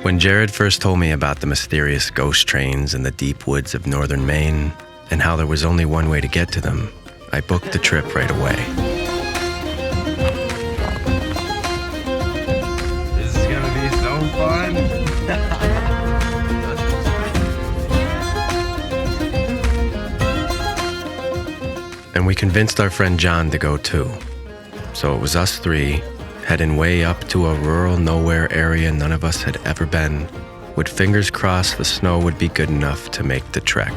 When Jared first told me about the mysterious ghost trains in the deep woods of Northern Maine and how there was only one way to get to them, I booked the trip right away. This is gonna be so fun. And we convinced our friend John to go too. So it was us three, heading way up to a rural nowhere area none of us had ever been, with fingers crossed the snow would be good enough to make the trek.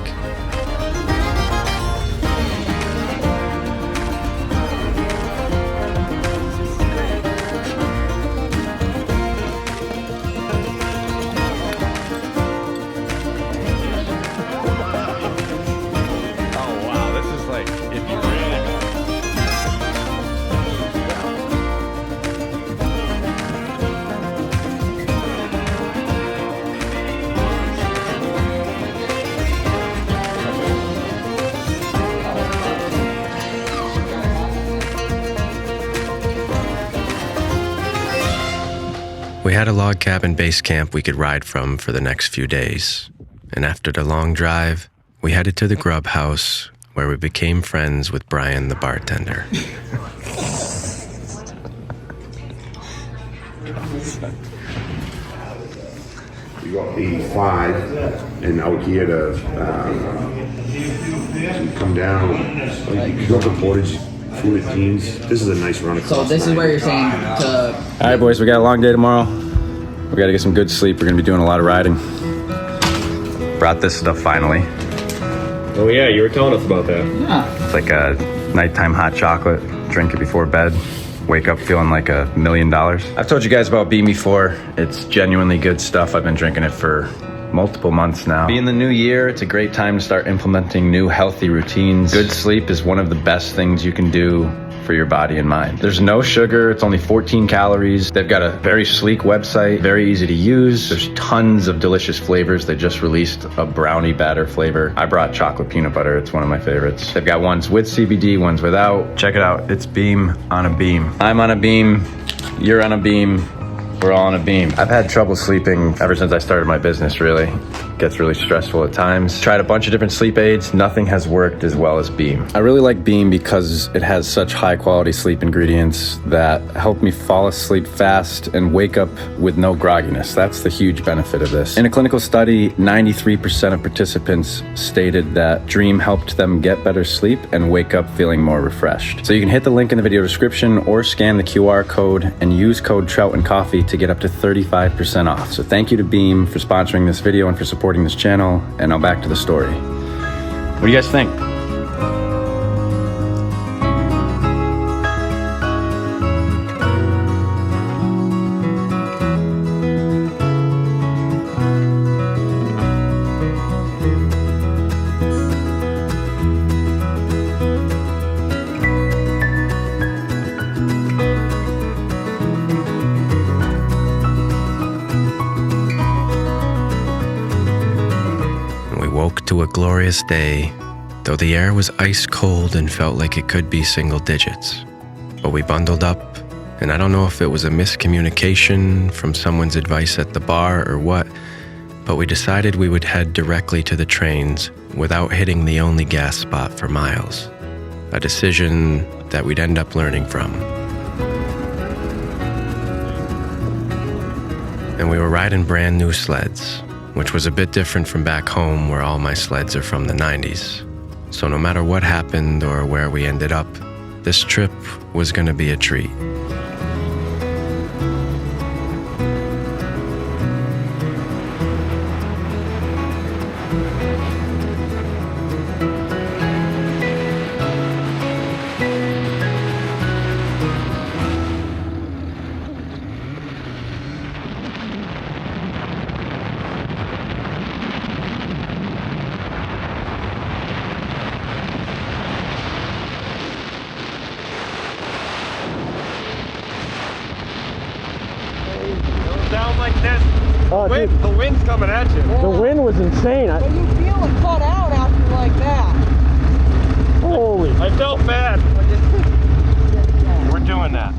We had a log cabin base camp we could ride from for the next few days, and after the long drive, we headed to the grub house where we became friends with Brian the bartender. We got 85 and out here to come down. You go to Portage, food at Dean's. This is a nice run across. So this is where you're saying to... All right, boys, we got a long day tomorrow. We got to get some good sleep. We're going to be doing a lot of riding. Brought this stuff finally. Oh yeah, you were telling us about that. Yeah. It's like a nighttime hot chocolate. Drink it before bed. Wake up feeling like $1 million. I've told you guys about Beam before. It's genuinely good stuff. I've been drinking it for multiple months now. Being the new year, it's a great time to start implementing new healthy routines. Good sleep is one of the best things you can do for your body and mind. There's no sugar, it's only 14 calories. They've got a very sleek website, very easy to use. There's tons of delicious flavors. They just released a brownie batter flavor. I brought chocolate peanut butter, it's one of my favorites. They've got ones with CBD, ones without. Check it out, it's Beam on a beam. I'm on a beam, you're on a beam, we're all on a beam. I've had trouble sleeping ever since I started my business, really. Gets really stressful at times. Tried a bunch of different sleep aids. Nothing has worked as well as Beam. I really like Beam because it has such high quality sleep ingredients that help me fall asleep fast and wake up with no grogginess. That's the huge benefit of this. In a clinical study, 93% of participants stated that Dream helped them get better sleep and wake up feeling more refreshed. So you can hit the link in the video description or scan the QR code and use code Trout and Coffee to get up to 35% off. So thank you to Beam for sponsoring this video and for supporting this channel, and now back to the story. What do you guys think? Woke to a glorious day, though the air was ice cold and felt like it could be single digits. But we bundled up, and I don't know if it was a miscommunication from someone's advice at the bar or what, but we decided we would head directly to the trains without hitting the only gas spot for miles. A decision that we'd end up learning from. And we were riding brand new sleds, which was a bit different from back home where all my sleds are from the 90s. So no matter what happened or where we ended up, this trip was gonna be a treat. Down like this. Oh, The wind's coming at you. The wind was insane. But you feel it cut out after like that. Holy. I felt bad. We're doing that.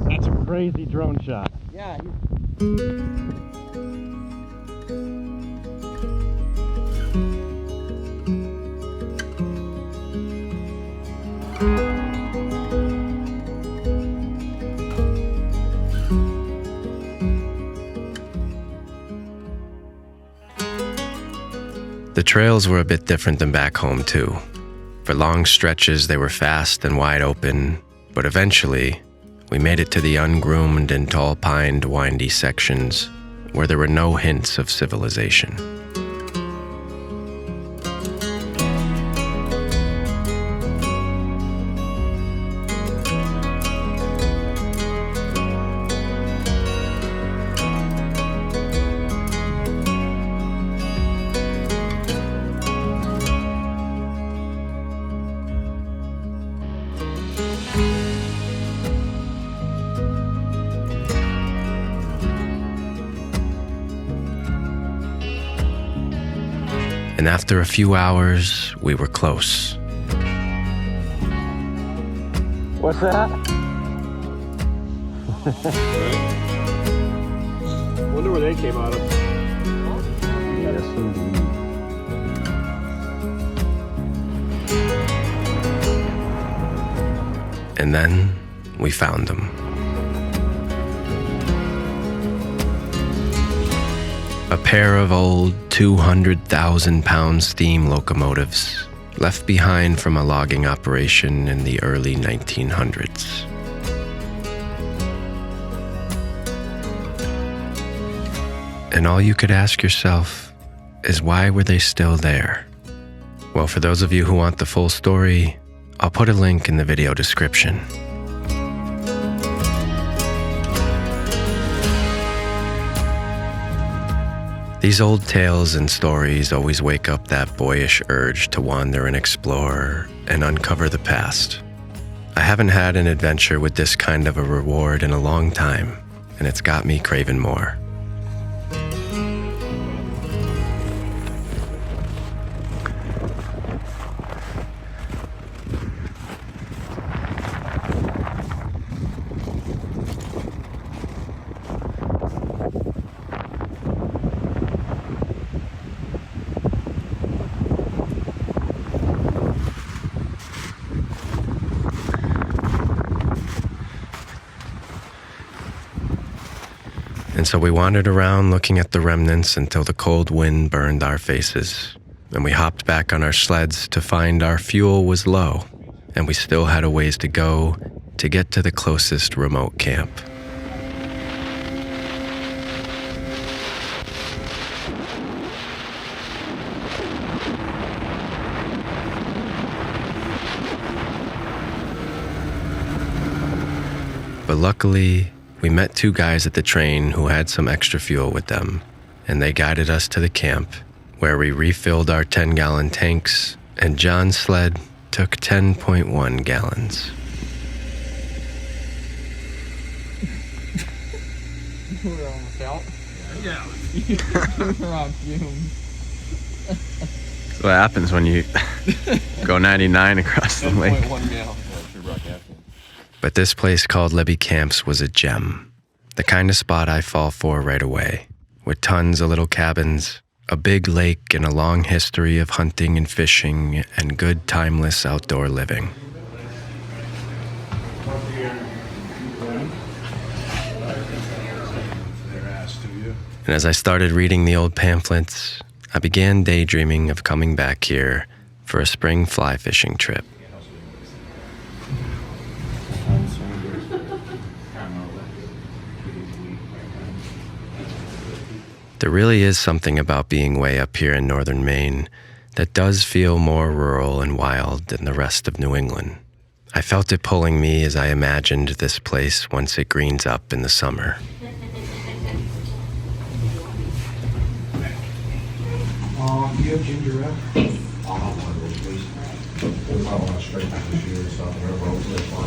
That's a crazy drone shot. Yeah. The trails were a bit different than back home, too. For long stretches, they were fast and wide open, but eventually, we made it to the ungroomed and tall-pined, windy sections where there were no hints of civilization. And after a few hours, we were close. What's that? Wonder where they came out of. Yes, indeed. And then we found them. A pair of old 200,000-pound steam locomotives left behind from a logging operation in the early 1900s. And all you could ask yourself is, why were they still there? Well, for those of you who want the full story, I'll put a link in the video description. These old tales and stories always wake up that boyish urge to wander and explore and uncover the past. I haven't had an adventure with this kind of a reward in a long time, and it's got me craving more. And so we wandered around looking at the remnants until the cold wind burned our faces, and we hopped back on our sleds to find our fuel was low, and we still had a ways to go to get to the closest remote camp. But luckily, we met two guys at the train who had some extra fuel with them, and they guided us to the camp, where we refilled our 10-gallon tanks, and John's sled took 10.1 gallons. We're almost out. Yeah. We're on fumes. That's what happens when you go 99 across the lake. 1 gallon. But this place called Libby Camps was a gem, the kind of spot I fall for right away, with tons of little cabins, a big lake, and a long history of hunting and fishing and good timeless outdoor living. And as I started reading the old pamphlets, I began daydreaming of coming back here for a spring fly fishing trip. There really is something about being way up here in Northern Maine that does feel more rural and wild than the rest of New England. I felt it pulling me as I imagined this place once it greens up in the summer. Do you have ginger ale? I'll have one of those, please. I want to straighten out this year or something.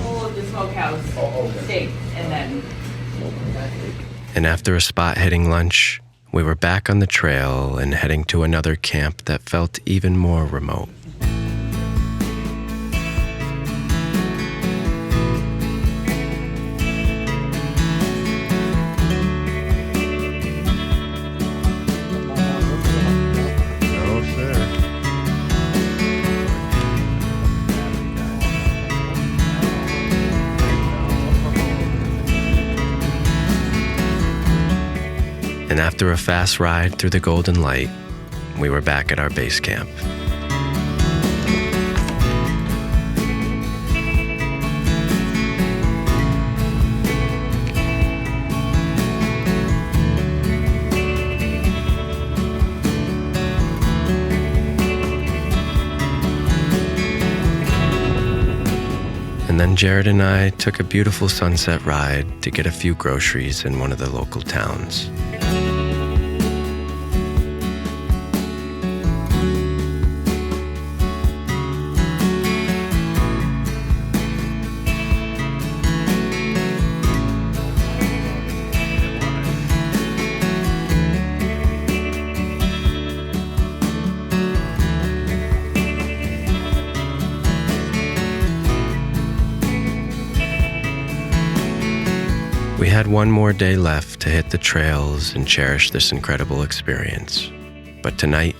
Full of the smokehouse steak, and then And after a spot hitting lunch, we were back on the trail and heading to another camp that felt even more remote. And after a fast ride through the golden light, we were back at our base camp. And then Jared and I took a beautiful sunset ride to get a few groceries in one of the local towns. We had one more day left to hit the trails and cherish this incredible experience. But tonight,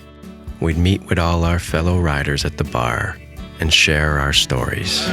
we'd meet with all our fellow riders at the bar and share our stories.